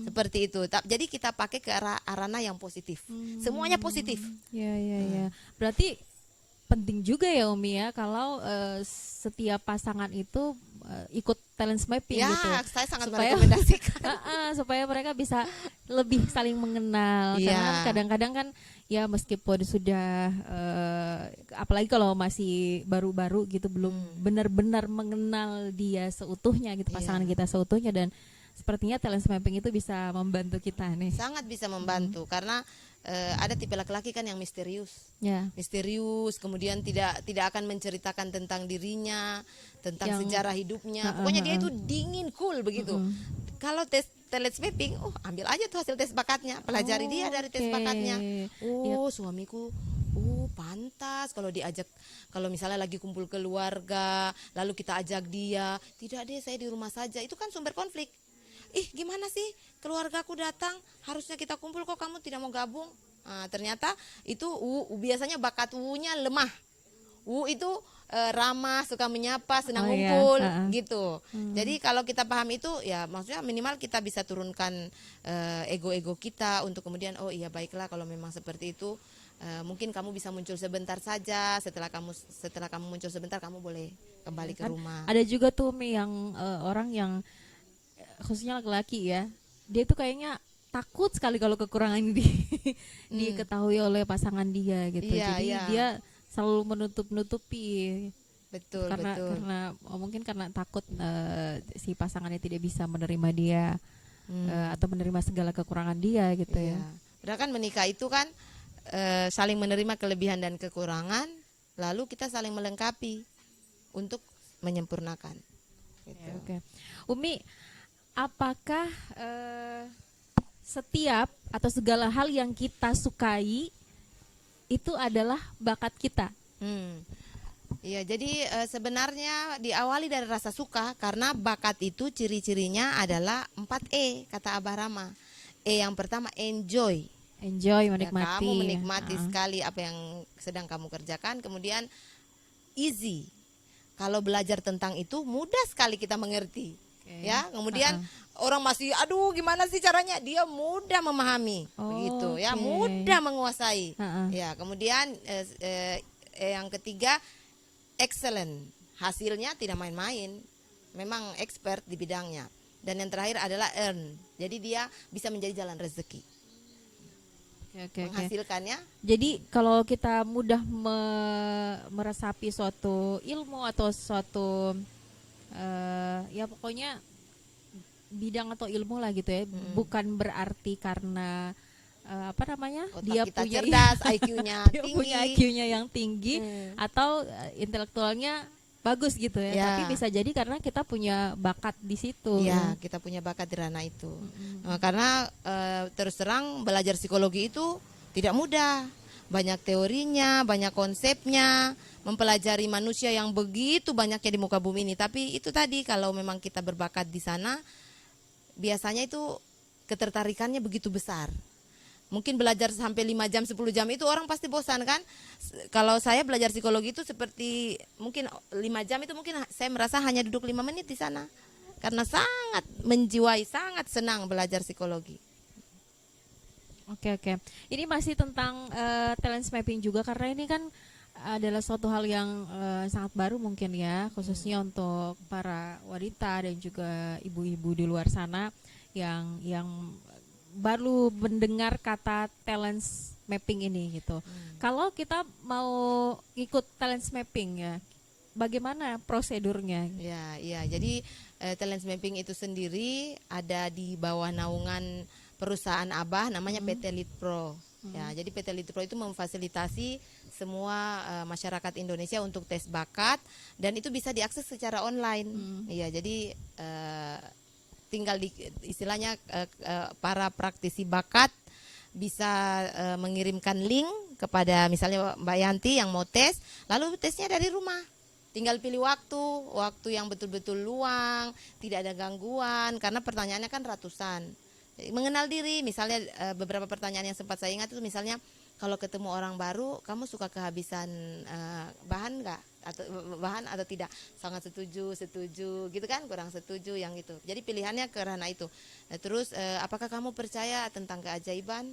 Seperti itu. Jadi kita pakai ke arah yang positif. Semuanya positif. Ya. Berarti penting juga ya Umi ya kalau setiap pasangan itu ikut talent mapping Ya, gitu. saya sangat Supaya- merekomendasikan. Supaya mereka bisa lebih saling mengenal. Iya. Karena kan kadang-kadang kan ya meskipun sudah apalagi kalau masih baru-baru gitu belum benar-benar mengenal dia seutuhnya gitu, pasangan Iya. kita seutuhnya, dan sepertinya talent mapping itu bisa membantu kita nih. Sangat bisa membantu karena ada tipe laki-laki kan yang misterius. Ya. Misterius, kemudian tidak akan menceritakan tentang dirinya, tentang Yang- sejarah hidupnya. Pokoknya dia itu dingin, cool begitu. Kalau tes talent mapping, ambil aja tuh hasil tes bakatnya, pelajari dia dari tes Oke. bakatnya. Ya. Suamiku, pantas kalau misalnya lagi kumpul keluarga, lalu kita ajak dia, tidak deh saya di rumah saja, itu kan sumber konflik. Gimana sih keluargaku datang, harusnya kita kumpul kok kamu tidak mau gabung. Nah, ternyata itu biasanya bakat nya lemah. Itu ramah, suka menyapa, senang Oh, iya. ngumpul Ha-ha. gitu. Jadi kalau kita paham itu ya maksudnya minimal kita bisa turunkan ego-ego kita untuk kemudian baiklah kalau memang seperti itu, mungkin kamu bisa muncul sebentar saja, setelah kamu muncul sebentar kamu boleh kembali ke Kan rumah. ada juga tuh Mi, yang orang yang khususnya laki-laki ya, dia tuh kayaknya takut sekali kalau kekurangan diketahui oleh pasangan dia gitu. Iya, Jadi iya. dia selalu menutup-nutupi Betul, karena mungkin karena takut si pasangannya tidak bisa menerima dia atau menerima segala kekurangan dia gitu Iya. ya. Padahal kan menikah itu kan saling menerima kelebihan dan kekurangan, lalu kita saling melengkapi untuk menyempurnakan. Gitu. Oke. Umi, apakah setiap atau segala hal yang kita sukai itu adalah bakat kita? Iya, jadi sebenarnya diawali dari rasa suka karena bakat itu ciri-cirinya adalah 4E kata Abah Rama. Yang pertama enjoy. Enjoy, Ya, menikmati. kamu menikmati sekali apa yang sedang kamu kerjakan. Kemudian easy. Kalau belajar tentang itu mudah sekali kita mengerti. Ya, kemudian orang masih gimana sih caranya? Dia mudah memahami, begitu ya, Oke. mudah menguasai. Ha-ha. Ya, kemudian yang ketiga excellent. Hasilnya tidak main-main. Memang expert di bidangnya. Dan yang terakhir adalah earn. Jadi dia bisa menjadi jalan rezeki. Oke. Menghasilkannya. Jadi kalau kita mudah meresapi suatu ilmu atau suatu ya pokoknya bidang atau ilmu lah gitu ya, bukan berarti karena apa namanya Otak dia kita punya cerdas, IQ-nya dia tinggi. punya IQ-nya yang tinggi atau intelektualnya bagus gitu ya. Ya. Tapi bisa jadi karena kita punya bakat di situ. Ya, kita punya bakat di ranah itu. Karena terus terang belajar psikologi itu tidak mudah. Banyak teorinya, banyak konsepnya, mempelajari manusia yang begitu banyaknya di muka bumi ini. Tapi itu tadi kalau memang kita berbakat di sana, biasanya itu ketertarikannya begitu besar. Mungkin belajar sampai 5 jam, 10 jam itu orang pasti bosan kan. Kalau saya belajar psikologi itu seperti mungkin 5 jam itu mungkin saya merasa hanya duduk 5 menit di sana. Karena sangat menjiwai, sangat senang belajar psikologi. Oke. Ini masih tentang talent mapping juga, karena ini kan adalah suatu hal yang sangat baru mungkin ya, khususnya untuk para wanita dan juga ibu-ibu di luar sana yang baru mendengar kata talent mapping ini gitu. Kalau kita mau ikut talent mapping ya, bagaimana prosedurnya? Ya. Jadi talent mapping itu sendiri ada di bawah naungan perusahaan Abah namanya PT Lead Pro. Ya, jadi PT Lead Pro itu memfasilitasi semua masyarakat Indonesia untuk tes bakat dan itu bisa diakses secara online. Iya, jadi tinggal istilahnya para praktisi bakat bisa mengirimkan link kepada misalnya Mbak Yanti yang mau tes, lalu tesnya dari rumah. Tinggal pilih waktu yang betul-betul luang, tidak ada gangguan karena pertanyaannya kan ratusan. Mengenal diri, misalnya beberapa pertanyaan yang sempat saya ingat itu misalnya kalau ketemu orang baru, kamu suka kehabisan bahan nggak? Atau tidak? Sangat setuju, gitu kan? Kurang setuju yang itu. Jadi pilihannya ke ranah itu. Terus apakah kamu percaya tentang keajaiban?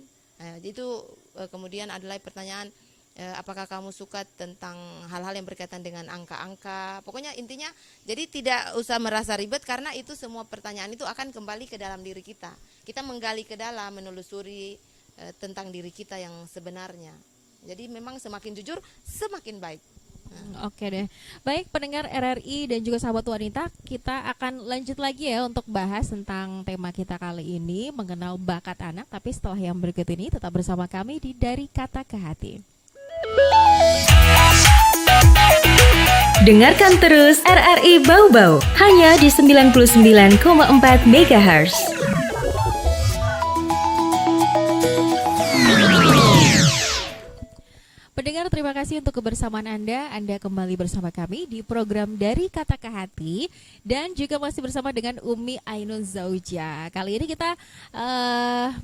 Itu kemudian adalah pertanyaan apakah kamu suka tentang hal-hal yang berkaitan dengan angka-angka. Pokoknya intinya jadi tidak usah merasa ribet karena itu semua pertanyaan itu akan kembali ke dalam diri kita. Kita menggali ke dalam, menelusuri tentang diri kita yang sebenarnya. Jadi memang semakin jujur semakin baik. Oke deh. Baik pendengar RRI dan juga sahabat wanita, kita akan lanjut lagi ya untuk bahas tentang tema kita kali ini, mengenal bakat anak. Tapi setelah yang berikut ini tetap bersama kami di Dari Kata ke Hati. Dengarkan terus RRI Bau Bau hanya di 99,4 MHz. Pendengar, terima kasih untuk kebersamaan Anda. Anda kembali bersama kami di program Dari Kata ke Hati dan juga masih bersama dengan Umi Ainun Zauja. Kali ini kita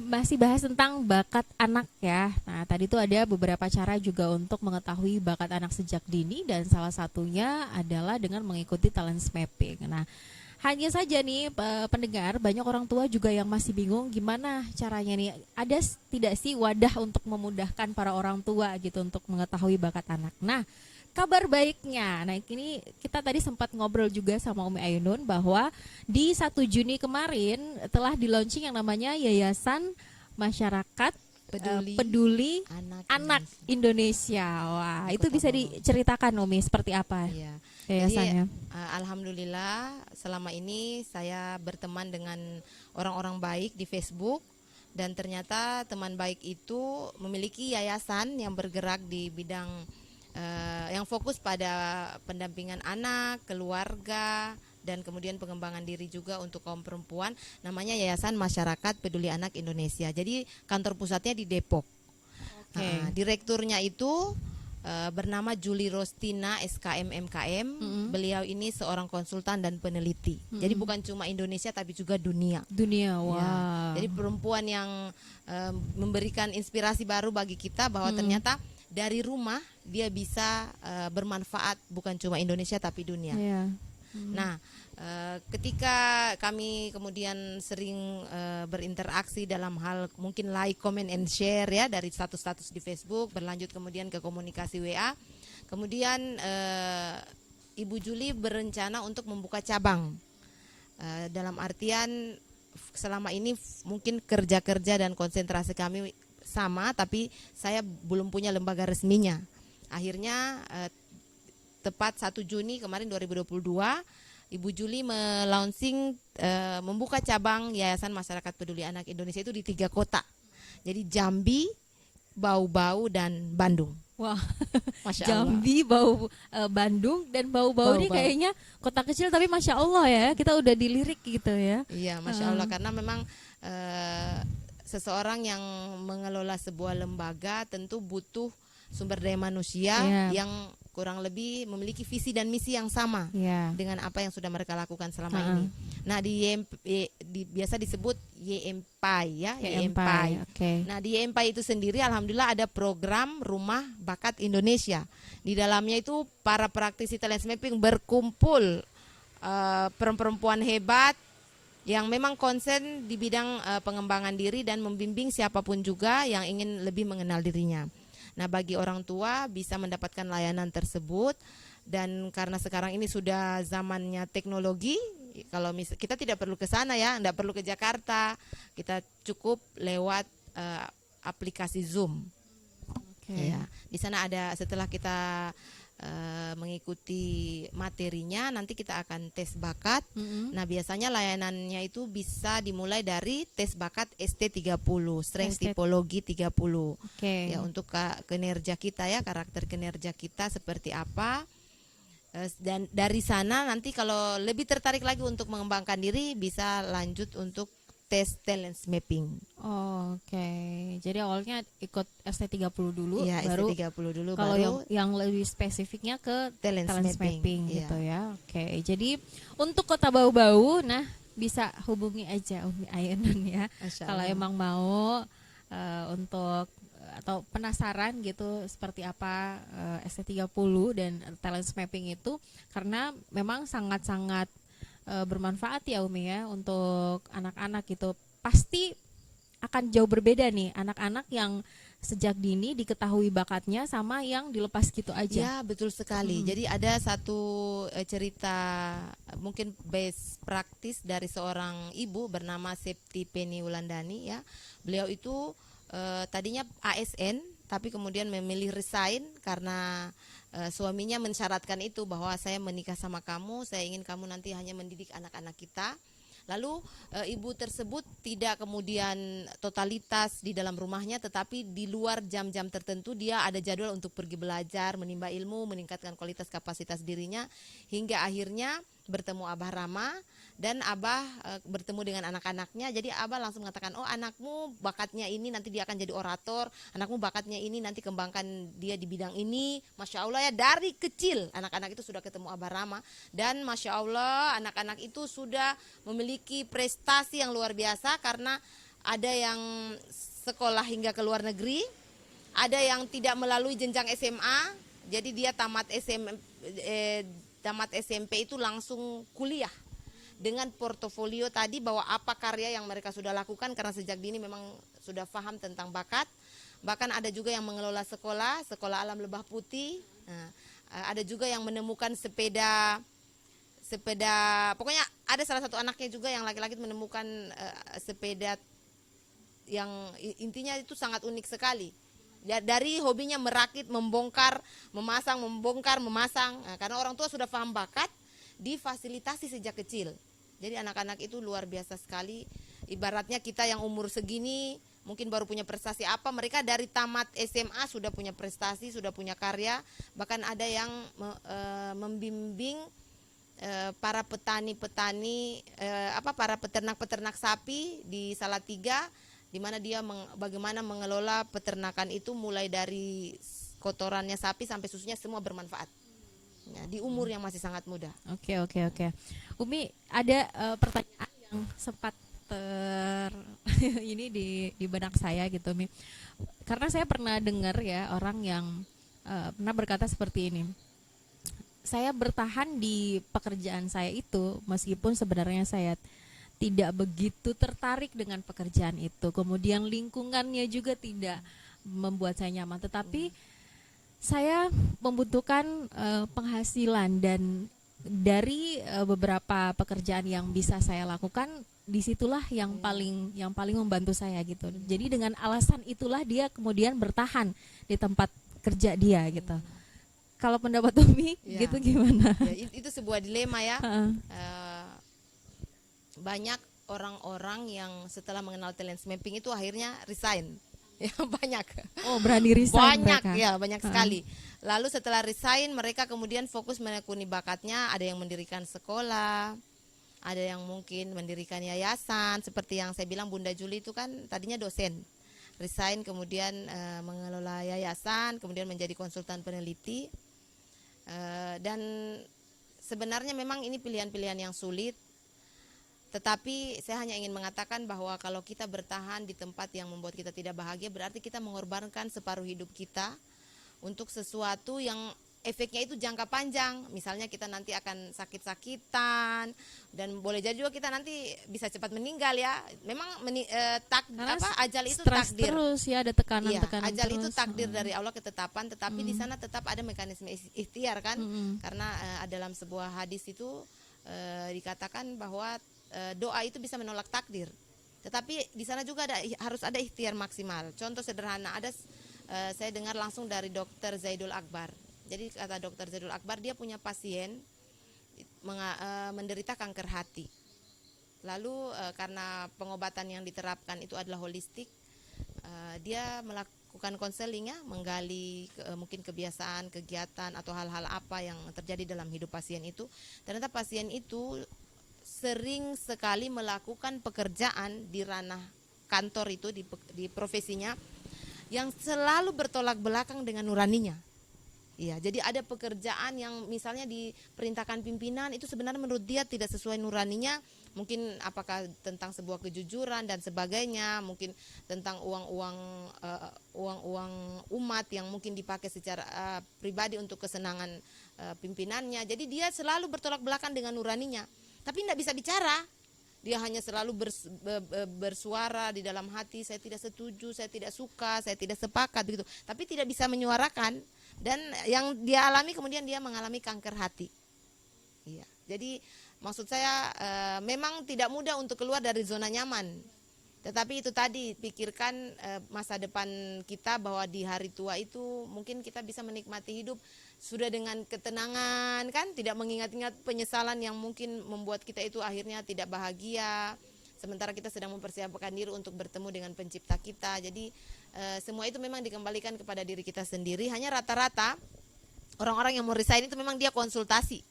masih bahas tentang bakat anak ya. Nah, tadi itu ada beberapa cara juga untuk mengetahui bakat anak sejak dini dan salah satunya adalah dengan mengikuti talent mapping. Nah, hanya saja nih pendengar, banyak orang tua juga yang masih bingung gimana caranya nih. Ada tidak sih wadah untuk memudahkan para orang tua gitu untuk mengetahui bakat anak. Nah, kabar baiknya, nah ini kita tadi sempat ngobrol juga sama Umi Ainun bahwa di 1 Juni kemarin telah di-launching yang namanya Yayasan Masyarakat Peduli Anak Indonesia. Wah, itu bisa diceritakan Umi seperti apa? Iya. Yayasannya. Jadi, alhamdulillah selama ini saya berteman dengan orang-orang baik di Facebook dan ternyata teman baik itu memiliki yayasan yang bergerak di bidang yang fokus pada pendampingan anak, keluarga dan kemudian pengembangan diri juga untuk kaum perempuan, namanya Yayasan Masyarakat Peduli Anak Indonesia. Jadi kantor pusatnya di Depok. Direkturnya itu bernama Julie Rostina SKM MKM. Beliau ini seorang konsultan dan peneliti. Jadi bukan cuma Indonesia tapi juga dunia. Wah. Ya, jadi perempuan yang memberikan inspirasi baru bagi kita bahwa ternyata dari rumah dia bisa bermanfaat bukan cuma Indonesia tapi dunia. Nah, ketika kami kemudian sering berinteraksi dalam hal mungkin like, comment, and share ya dari status-status di Facebook, berlanjut kemudian ke komunikasi WA, kemudian Ibu Juli berencana untuk membuka cabang. Dalam artian selama ini mungkin kerja-kerja dan konsentrasi kami sama, tapi saya belum punya lembaga resminya. Akhirnya tepat 1 Juni kemarin 2022 Ibu Juli melaunching membuka cabang Yayasan Masyarakat Peduli Anak Indonesia itu di 3 kota. Jadi Jambi, Bau-Bau dan Bandung. Wah, Masya Allah. Jambi, Bandung dan Bau-Bau ini kayaknya kota kecil tapi Masya Allah ya, kita udah dilirik gitu ya. Iya, Masya Allah, karena memang seseorang yang mengelola sebuah lembaga tentu butuh sumber daya manusia yang kurang lebih memiliki visi dan misi yang sama dengan apa yang sudah mereka lakukan selama ini. Nah, biasa disebut YMPI ya, YMPI. Nah, di YMPI itu sendiri alhamdulillah ada program Rumah Bakat Indonesia. Di dalamnya itu para praktisi talent mapping berkumpul, perempuan hebat yang memang konsen di bidang pengembangan diri dan membimbing siapapun juga yang ingin lebih mengenal dirinya. Nah, bagi orang tua bisa mendapatkan layanan tersebut, dan karena sekarang ini sudah zamannya teknologi, kalau kita tidak perlu ke sana ya, tidak perlu ke Jakarta, kita cukup lewat aplikasi Zoom. Ya, di sana ada, setelah kita mengikuti materinya, nanti kita akan tes bakat. Nah, biasanya layanannya itu bisa dimulai dari tes bakat ST30, Strength Tipologi 30. Ya, untuk kinerja kita ya, karakter kinerja kita seperti apa. Dan dari sana nanti kalau lebih tertarik lagi untuk mengembangkan diri, bisa lanjut untuk tes talent mapping. Jadi awalnya ikut ST30 dulu, ya, baru ST30 dulu, kalau yang lebih spesifiknya ke talent mapping gitu ya. Jadi untuk Kota Bau-Bau, nah bisa hubungi aja Umi Ainun ya. Kalau emang mau untuk atau penasaran gitu seperti apa ST30 dan talent mapping itu, karena memang sangat-sangat bermanfaat ya Umi ya untuk anak-anak gitu. Pasti akan jauh berbeda nih anak-anak yang sejak dini diketahui bakatnya sama yang dilepas gitu aja. Ya, betul sekali. Jadi ada satu cerita mungkin best practice dari seorang ibu bernama Septi Penny Wulandani ya. Beliau itu tadinya ASN tapi kemudian memilih resign karena suaminya mensyaratkan itu bahwa saya menikah sama kamu, saya ingin kamu nanti hanya mendidik anak-anak kita. Lalu ibu tersebut tidak kemudian totalitas di dalam rumahnya, tetapi di luar jam-jam tertentu dia ada jadwal untuk pergi belajar, menimba ilmu, meningkatkan kualitas kapasitas dirinya, hingga akhirnya bertemu Abah Rama dan Abah bertemu dengan anak-anaknya. Jadi Abah langsung mengatakan, oh anakmu bakatnya ini nanti dia akan jadi orator, anakmu bakatnya ini nanti kembangkan dia di bidang ini. Masya Allah ya, dari kecil anak-anak itu sudah ketemu Abah Rama dan Masya Allah anak-anak itu sudah memiliki prestasi yang luar biasa karena ada yang sekolah hingga ke luar negeri, ada yang tidak melalui jenjang SMA, jadi dia tamat SMP itu langsung kuliah dengan portofolio tadi bahwa apa karya yang mereka sudah lakukan karena sejak dini memang sudah paham tentang bakat. Bahkan ada juga yang mengelola sekolah alam Lebah Putih. Nah, ada juga yang menemukan sepeda, pokoknya ada salah satu anaknya juga yang laki-laki menemukan sepeda yang intinya itu sangat unik sekali. Ya, dari hobinya merakit, membongkar, memasang. Nah, karena orang tua sudah paham bakat, difasilitasi sejak kecil. Jadi anak-anak itu luar biasa sekali. Ibaratnya kita yang umur segini mungkin baru punya prestasi apa, mereka dari tamat SMA sudah punya prestasi, sudah punya karya. Bahkan ada yang membimbing para petani-petani, para peternak-peternak sapi di Salatiga, di mana dia bagaimana mengelola peternakan itu mulai dari kotorannya sapi sampai susunya semua bermanfaat. Ya, di umur yang masih sangat muda. Oke. Umi, ada pertanyaan yang sempat ini di benak saya gitu, Mi. Karena saya pernah dengar ya orang yang pernah berkata seperti ini. Saya bertahan di pekerjaan saya itu meskipun sebenarnya saya tidak begitu tertarik dengan pekerjaan itu. Kemudian lingkungannya juga tidak membuat saya nyaman. Tetapi saya membutuhkan penghasilan dan dari beberapa pekerjaan yang bisa saya lakukan, disitulah yang paling membantu saya gitu. Jadi dengan alasan itulah dia kemudian bertahan di tempat kerja dia gitu. Kalau pendapat Umi gitu gimana? Ya, itu sebuah dilema ya. Banyak orang-orang yang setelah mengenal talent mapping itu akhirnya resign. Ya, banyak. Oh, berani resign banyak mereka. Ya, banyak sekali. Lalu setelah resign mereka kemudian fokus menekuni bakatnya, ada yang mendirikan sekolah, ada yang mungkin mendirikan yayasan, seperti yang saya bilang Bunda Juli itu kan tadinya dosen. Resign kemudian mengelola yayasan, kemudian menjadi konsultan peneliti. Dan sebenarnya memang ini pilihan-pilihan yang sulit. Tetapi saya hanya ingin mengatakan bahwa kalau kita bertahan di tempat yang membuat kita tidak bahagia, berarti kita mengorbankan separuh hidup kita untuk sesuatu yang efeknya itu jangka panjang. Misalnya kita nanti akan sakit-sakitan dan boleh jadi juga kita nanti bisa cepat meninggal ya. Memang ajal itu takdir. Terus ya, ada tekanan-tekanan. Ajal itu takdir dari Allah, ketetapan, tetapi di sana tetap ada mekanisme ikhtiar kan. Karena dalam sebuah hadis itu dikatakan bahwa doa itu bisa menolak takdir, tetapi di sana juga harus ada ikhtiar maksimal. Contoh sederhana, saya dengar langsung dari Dr. Zaidul Akbar. Jadi kata Dr. Zaidul Akbar, dia punya pasien menderita kanker hati. Lalu karena pengobatan yang diterapkan itu adalah holistik, dia melakukan konseling ya, menggali mungkin kebiasaan, kegiatan atau hal-hal apa yang terjadi dalam hidup pasien itu. Ternyata pasien itu sering sekali melakukan pekerjaan di ranah kantor itu, di profesinya yang selalu bertolak belakang dengan nuraninya. Iya, jadi ada pekerjaan yang misalnya diperintahkan pimpinan itu sebenarnya menurut dia tidak sesuai nuraninya, mungkin apakah tentang sebuah kejujuran dan sebagainya, mungkin tentang uang umat yang mungkin dipakai secara pribadi untuk kesenangan pimpinannya. Jadi dia selalu bertolak belakang dengan nuraninya. Tapi tidak bisa bicara. dia hanya selalu bersuara di dalam hati, saya tidak setuju, saya tidak suka, saya tidak sepakat begitu. Tapi tidak bisa menyuarakan, dan yang dia alami kemudian dia mengalami kanker hati. Iya. Jadi maksud saya memang tidak mudah untuk keluar dari zona nyaman. Tetapi itu tadi, pikirkan masa depan kita, bahwa di hari tua itu mungkin kita bisa menikmati hidup sudah dengan ketenangan, kan, tidak mengingat-ingat penyesalan yang mungkin membuat kita itu akhirnya tidak bahagia, sementara kita sedang mempersiapkan diri untuk bertemu dengan pencipta kita. Jadi semua itu memang dikembalikan kepada diri kita sendiri. Hanya rata-rata orang-orang yang mau resign itu memang dia konsultasi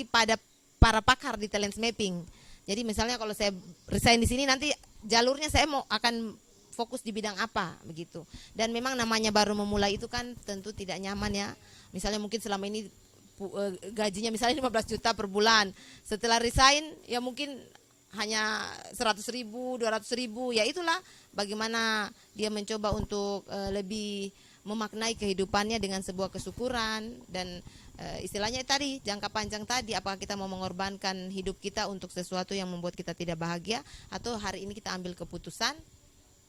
pada para pakar di talent mapping. Jadi misalnya kalau saya resign di sini, nanti jalurnya saya akan fokus di bidang apa begitu. Dan memang namanya baru memulai itu kan tentu tidak nyaman ya. Misalnya mungkin selama ini gajinya misalnya 15 juta per bulan. Setelah resign ya mungkin hanya 100.000, 200.000. Ya itulah bagaimana dia mencoba untuk lebih memaknai kehidupannya dengan sebuah kesyukuran. Dan istilahnya tadi, jangka panjang tadi, apakah kita mau mengorbankan hidup kita untuk sesuatu yang membuat kita tidak bahagia, atau hari ini kita ambil keputusan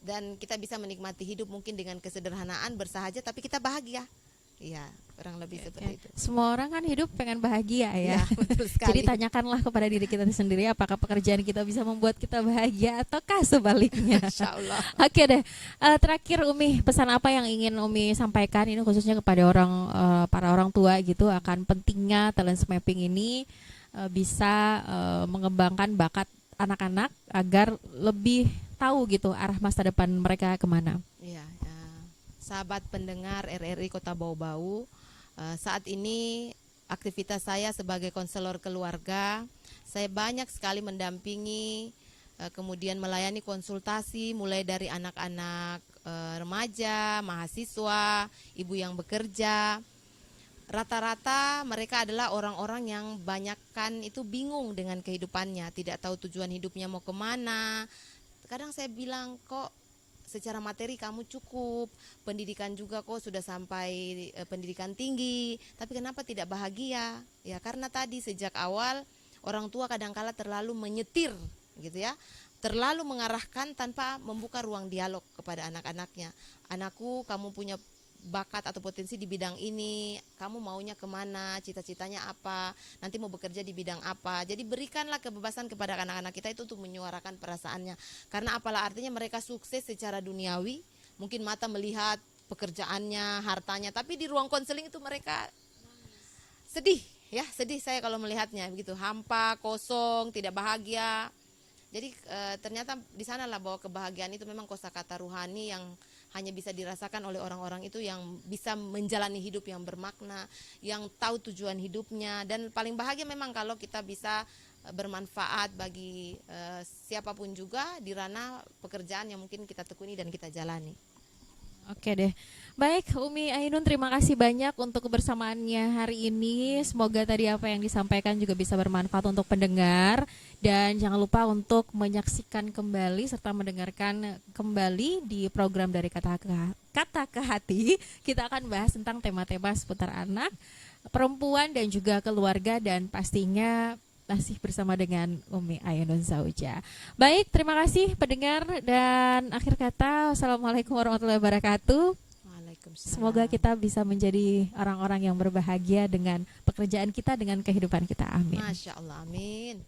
dan kita bisa menikmati hidup mungkin dengan kesederhanaan, bersahaja, tapi kita bahagia. Iya, kurang lebih seperti itu. Semua orang kan hidup pengen bahagia ya. Betul sekali. Jadi tanyakanlah kepada diri kita sendiri, apakah pekerjaan kita bisa membuat kita bahagia ataukah sebaliknya. Insya Allah. Oke deh, terakhir Umi, pesan apa yang ingin Umi sampaikan ini khususnya kepada para orang tua gitu, akan pentingnya talent mapping ini bisa mengembangkan bakat anak-anak agar lebih tahu gitu arah masa depan mereka kemana. Iya. Sahabat pendengar RRI Kota Bau-Bau, saat ini aktivitas saya sebagai konselor keluarga, saya banyak sekali mendampingi, kemudian melayani konsultasi mulai dari anak-anak remaja, mahasiswa, ibu yang bekerja. Rata-rata mereka adalah orang-orang yang banyakkan itu bingung dengan kehidupannya, tidak tahu tujuan hidupnya mau kemana. Kadang saya bilang, kok secara materi kamu cukup, pendidikan juga kok sudah sampai pendidikan tinggi, tapi kenapa tidak bahagia? Ya karena tadi sejak awal orang tua kadangkala terlalu menyetir gitu ya, terlalu mengarahkan tanpa membuka ruang dialog kepada anak-anaknya. Anakku, kamu punya bakat atau potensi di bidang ini, kamu maunya kemana, cita-citanya apa, nanti mau bekerja di bidang apa. Jadi berikanlah kebebasan kepada anak-anak kita itu untuk menyuarakan perasaannya. Karena apalah artinya mereka sukses secara duniawi, mungkin mata melihat pekerjaannya, hartanya, tapi di ruang konseling itu mereka sedih ya, sedih saya kalau melihatnya begitu, hampa, kosong, tidak bahagia. Jadi ternyata di sanalah bahwa kebahagiaan itu memang kosakata ruhani yang hanya bisa dirasakan oleh orang-orang itu yang bisa menjalani hidup yang bermakna, yang tahu tujuan hidupnya. Dan paling bahagia memang kalau kita bisa bermanfaat bagi siapapun juga di ranah pekerjaan yang mungkin kita tekuni dan kita jalani. Oke deh, baik Umi Ainun, terima kasih banyak untuk kebersamaannya hari ini. Semoga tadi apa yang disampaikan juga bisa bermanfaat untuk pendengar. Dan jangan lupa untuk menyaksikan kembali serta mendengarkan kembali di program dari Kata ke Hati. Kita akan bahas tentang tema-tema seputar anak, perempuan dan juga keluarga, dan pastinya masih bersama dengan Umi Ainun Zauja. Baik, terima kasih pendengar, dan akhir kata wassalamualaikum warahmatullahi wabarakatuh. Waalaikumsalam. Semoga kita bisa menjadi orang-orang yang berbahagia dengan pekerjaan kita, dengan kehidupan kita. Amin. Masya Allah, amin.